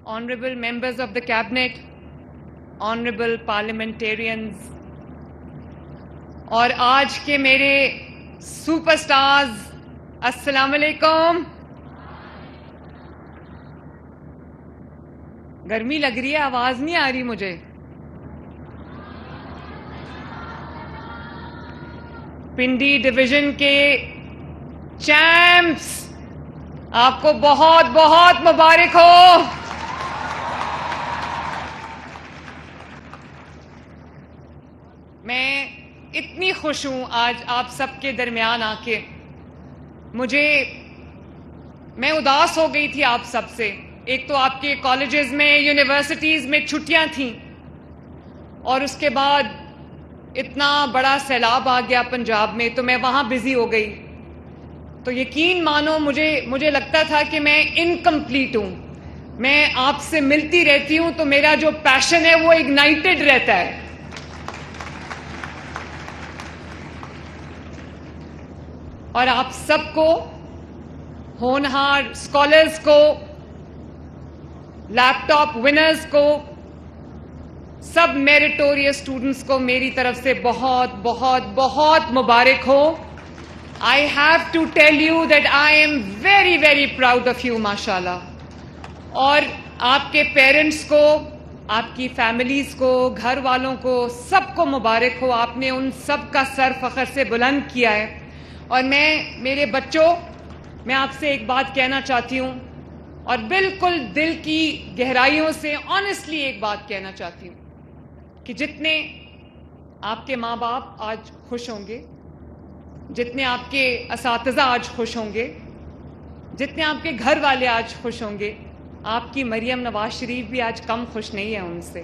honorable members of the cabinet, honorable parliamentarians, اور آج کے میرے سپر سٹارز، السلام علیکم. گرمی لگ رہی ہے، آواز نہیں آ رہی مجھے. پنڈی ڈویژن کے چیمپس، آپ کو بہت بہت مبارک ہو. میں اتنی خوش ہوں آج آپ سب کے درمیان آ کے. میں اداس ہو گئی تھی آپ سب سے. ایک تو آپ کے کالجز میں، یونیورسٹیز میں چھٹیاں تھیں، اور اس کے بعد اتنا بڑا سیلاب آ گیا پنجاب میں، تو میں وہاں بزی ہو گئی. تو یقین مانو مجھے لگتا تھا کہ میں انکمپلیٹ ہوں. میں آپ سے ملتی رہتی ہوں تو میرا جو پیشن ہے وہ اگنائٹڈ رہتا ہے. اور آپ سب کو، ہونہار اسکالرز کو، لیپ ٹاپ ونرز کو، سب میریٹوریس اسٹوڈنٹس کو میری طرف سے بہت بہت بہت مبارک ہو. I have to tell you that I am very very proud of you ماشاء اللہ. اور آپ کے پیرنٹس کو، آپ کی فیملیز کو، گھر والوں کو، سب کو مبارک ہو. آپ نے ان سب کا سر فخر سے بلند کیا ہے. اور میرے بچوں، میں آپ سے ایک بات کہنا چاہتی ہوں، اور بالکل دل کی گہرائیوں سے آنیسٹلی ایک بات کہنا چاہتی ہوں، کہ جتنے آپ کے ماں باپ آج خوش ہوں گے، جتنے آپ کے اساتذہ آج خوش ہوں گے، جتنے آپ کے گھر والے آج خوش ہوں گے، آپ کی مریم نواز شریف بھی آج کم خوش نہیں ہے ان سے.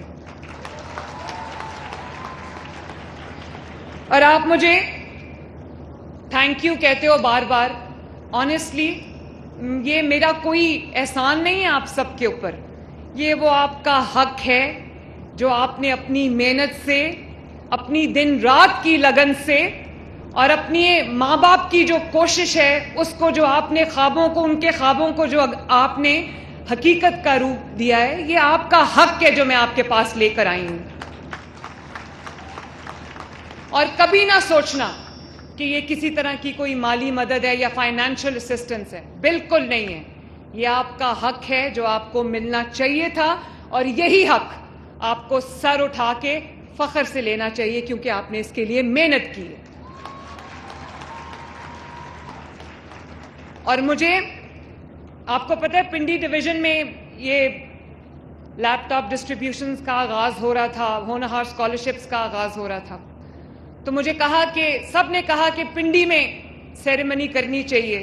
اور آپ مجھے تھینک یو کہتے ہو بار بار. آنیسٹلی یہ میرا کوئی احسان نہیں ہے آپ سب کے اوپر. یہ وہ آپ کا حق ہے جو آپ نے اپنی محنت سے، اپنی دن رات کی لگن سے، اور اپنی ماں باپ کی جو کوشش ہے اس کو، جو آپ نے خوابوں کو، ان کے خوابوں کو جو آپ نے حقیقت کا روپ دیا ہے، یہ آپ کا حق ہے جو میں آپ کے پاس لے کر آئی ہوں. اور کبھی نہ سوچنا کہ یہ کسی طرح کی کوئی مالی مدد ہے یا فائنینشیل اسسٹنس ہے. بالکل نہیں ہے. یہ آپ کا حق ہے جو آپ کو ملنا چاہیے تھا، اور یہی حق آپ کو سر اٹھا کے فخر سے لینا چاہیے، کیونکہ آپ نے اس کے لیے محنت کی ہے. اور مجھے، آپ کو پتہ ہے پنڈی ڈویژن میں یہ لیپ ٹاپ ڈسٹریبیوشنز کا آغاز ہو رہا تھا، ہونہار اسکالرشپس کا آغاز ہو رہا تھا. تو مجھے سب نے کہا کہ پنڈی میں سیریمنی کرنی چاہیے.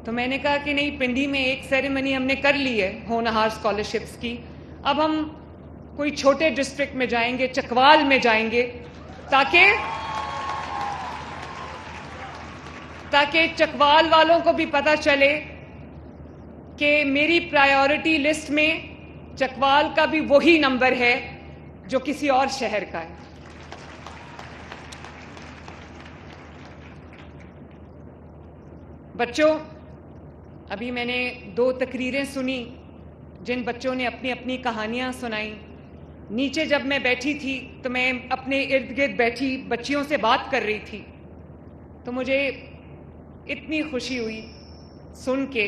تو میں نے کہا کہ نہیں، پنڈی میں ایک سیریمنی ہم نے کر لی ہے ہونہار اسکالرشپس کی. اب ہم کوئی چھوٹے ڈسٹرکٹ میں جائیں گے، چکوال میں جائیں گے، تاکہ چکوال والوں کو بھی پتہ چلے کہ میری پرائیورٹی لسٹ میں چکوال کا بھی وہی نمبر ہے جو کسی اور شہر کا ہے. بچوں، ابھی میں نے 2 تقریریں سنی جن بچوں نے اپنی اپنی کہانیاں سنائیں. نیچے جب میں بیٹھی تھی تو میں اپنے ارد گرد بیٹھی بچیوں سے بات کر رہی تھی، تو مجھے اتنی خوشی ہوئی سن کے.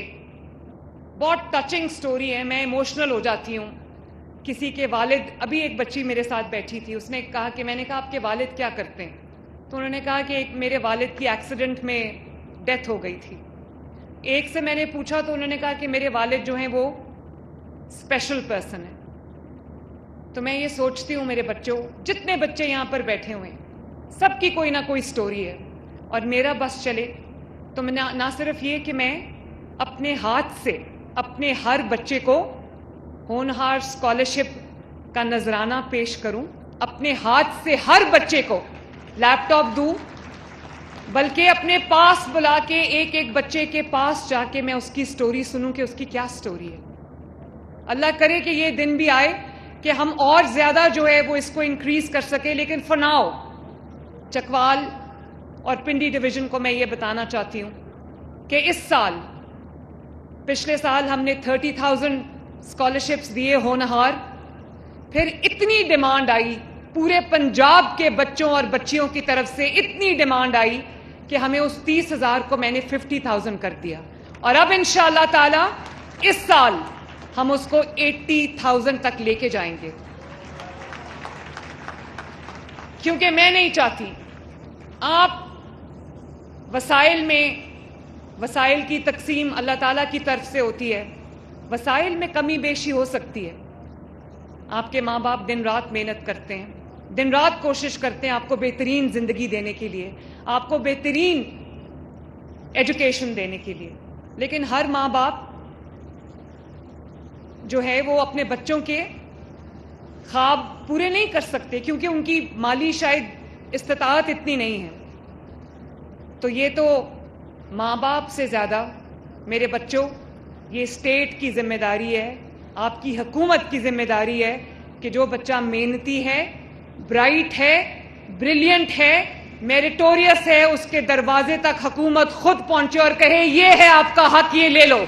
بہت ٹچنگ سٹوری ہے، میں ایموشنل ہو جاتی ہوں. کسی کے والد، ابھی ایک بچی میرے ساتھ بیٹھی تھی، اس نے کہا کہ میں نے کہا آپ کے والد کیا کرتے ہیں؟ تو انہوں نے کہا کہ میرے والد کی ایکسیڈنٹ میں ڈیتھ ہو گئی تھی. ایک سے میں نے پوچھا تو انہوں نے کہا کہ میرے والد جو ہیں وہ اسپیشل پرسن ہیں. تو میں یہ سوچتی ہوں، میرے بچوں، جتنے بچے یہاں پر بیٹھے ہوئے ہیں، سب کی کوئی نہ کوئی سٹوری ہے. اور میرا بس چلے تو میں نہ صرف یہ کہ میں اپنے ہاتھ سے اپنے ہر بچے کو ہونہار اسکالرشپ کا نذرانہ پیش کروں، اپنے ہاتھ سے ہر بچے کو لیپ ٹاپ دوں، بلکہ اپنے پاس بلا کے ایک ایک بچے کے پاس جا کے میں اس کی سٹوری سنوں کہ اس کی کیا سٹوری ہے. اللہ کرے کہ یہ دن بھی آئے کہ ہم اور زیادہ جو ہے وہ اس کو انکریز کر سکے. لیکن فار ناؤ چکوال اور پنڈی ڈویژن کو میں یہ بتانا چاہتی ہوں کہ اس سال، پچھلے سال ہم نے 30,000 اسکالرشپس دیے ہونہار. پھر اتنی ڈیمانڈ آئی پورے پنجاب کے بچوں اور بچیوں کی طرف سے، اتنی ڈیمانڈ آئی کہ ہمیں اس 30,000 کو میں نے 50,000 کر دیا. اور اب انشاءاللہ تعالی اس سال ہم اس کو 80,000 تک لے کے جائیں گے، کیونکہ میں نہیں چاہتی آپ وسائل کی تقسیم اللہ تعالیٰ کی طرف سے ہوتی ہے، وسائل میں کمی بیشی ہو سکتی ہے. آپ کے ماں باپ دن رات محنت کرتے ہیں، دن رات کوشش کرتے ہیں آپ کو بہترین زندگی دینے کے لیے، آپ کو بہترین ایجوکیشن دینے کے لیے. لیکن ہر ماں باپ جو ہے وہ اپنے بچوں کے خواب پورے نہیں کر سکتے، کیونکہ ان کی مالی شاید استطاعت اتنی نہیں ہے. تو یہ تو ماں باپ سے زیادہ میرے بچوں، یہ اسٹیٹ کی ذمہ داری ہے، آپ کی حکومت کی ذمہ داری ہے کہ جو بچہ محنتی ہے، برائٹ ہے، بریلینٹ ہے، میریٹوریس ہے، اس کے دروازے تک حکومت خود پہنچے اور کہے یہ ہے آپ کا حق، یہ لے لو.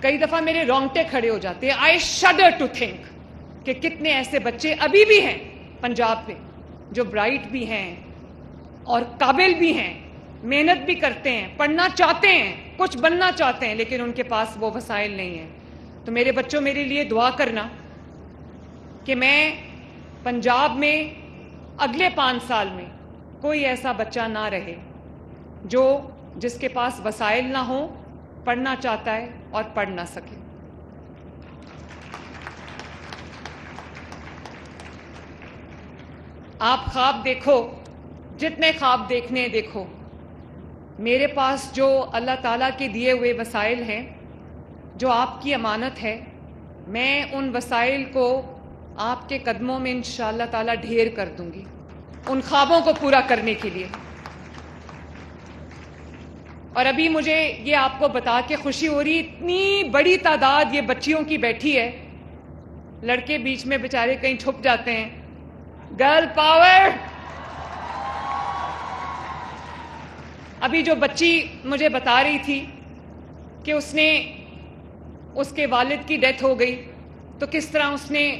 کئی دفعہ میرے رونگٹے کھڑے ہو جاتے ہیں. آئی شڈر ٹو تھنک کہ کتنے ایسے بچے ابھی بھی ہیں پنجاب میں جو برائٹ بھی ہیں اور قابل بھی ہیں، محنت بھی کرتے ہیں، پڑھنا چاہتے ہیں، کچھ بننا چاہتے ہیں، لیکن ان کے پاس وہ وسائل نہیں ہیں. تو میرے بچوں میرے لیے دعا کرنا کہ میں پنجاب میں اگلے 5 سال میں کوئی ایسا بچہ نہ رہے جس کے پاس وسائل نہ ہوں، پڑھنا چاہتا ہے اور پڑھ نہ سکے. آپ خواب دیکھو، جتنے خواب دیکھنے ہیں دیکھو. میرے پاس جو اللہ تعالیٰ کے دیے ہوئے وسائل ہیں، جو آپ کی امانت ہے، میں ان وسائل کو آپ کے قدموں میں انشاءاللہ تعالیٰ ڈھیر کر دوں گی ان خوابوں کو پورا کرنے کے لیے. اور ابھی مجھے یہ آپ کو بتا کے خوشی ہو رہی، اتنی بڑی تعداد یہ بچیوں کی بیٹھی ہے. لڑکے بیچ میں بیچارے کہیں چھپ جاتے ہیں. Girl power. ابھی جو بچی مجھے بتا رہی تھی کہ اس کے والد کی ڈیتھ ہو گئی، تو کس طرح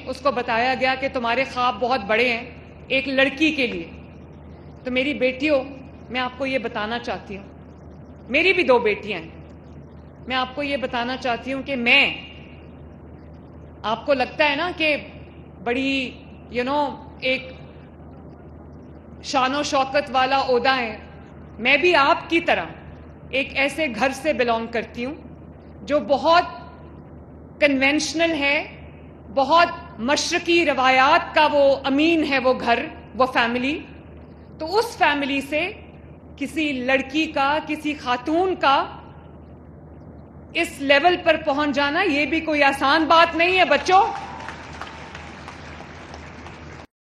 اس کو بتایا گیا کہ تمہارے خواب بہت بڑے ہیں ایک لڑکی کے لیے. تو میری بیٹیوں، میں آپ کو یہ بتانا چاہتی ہوں، میری بھی 2 بیٹیاں ہیں، میں آپ کو یہ بتانا چاہتی ہوں کہ میں، آپ کو لگتا ہے نا کہ بڑی ایک شان و شوکت والا عہدہ ہے، میں بھی آپ کی طرح ایک ایسے گھر سے بلانگ کرتی ہوں جو بہت کنونشنل ہے، بہت مشرقی روایات کا وہ امین ہے، وہ گھر، وہ فیملی. تو اس فیملی سے کسی لڑکی کا، کسی خاتون کا اس لیول پر پہنچ جانا، یہ بھی کوئی آسان بات نہیں ہے بچوں.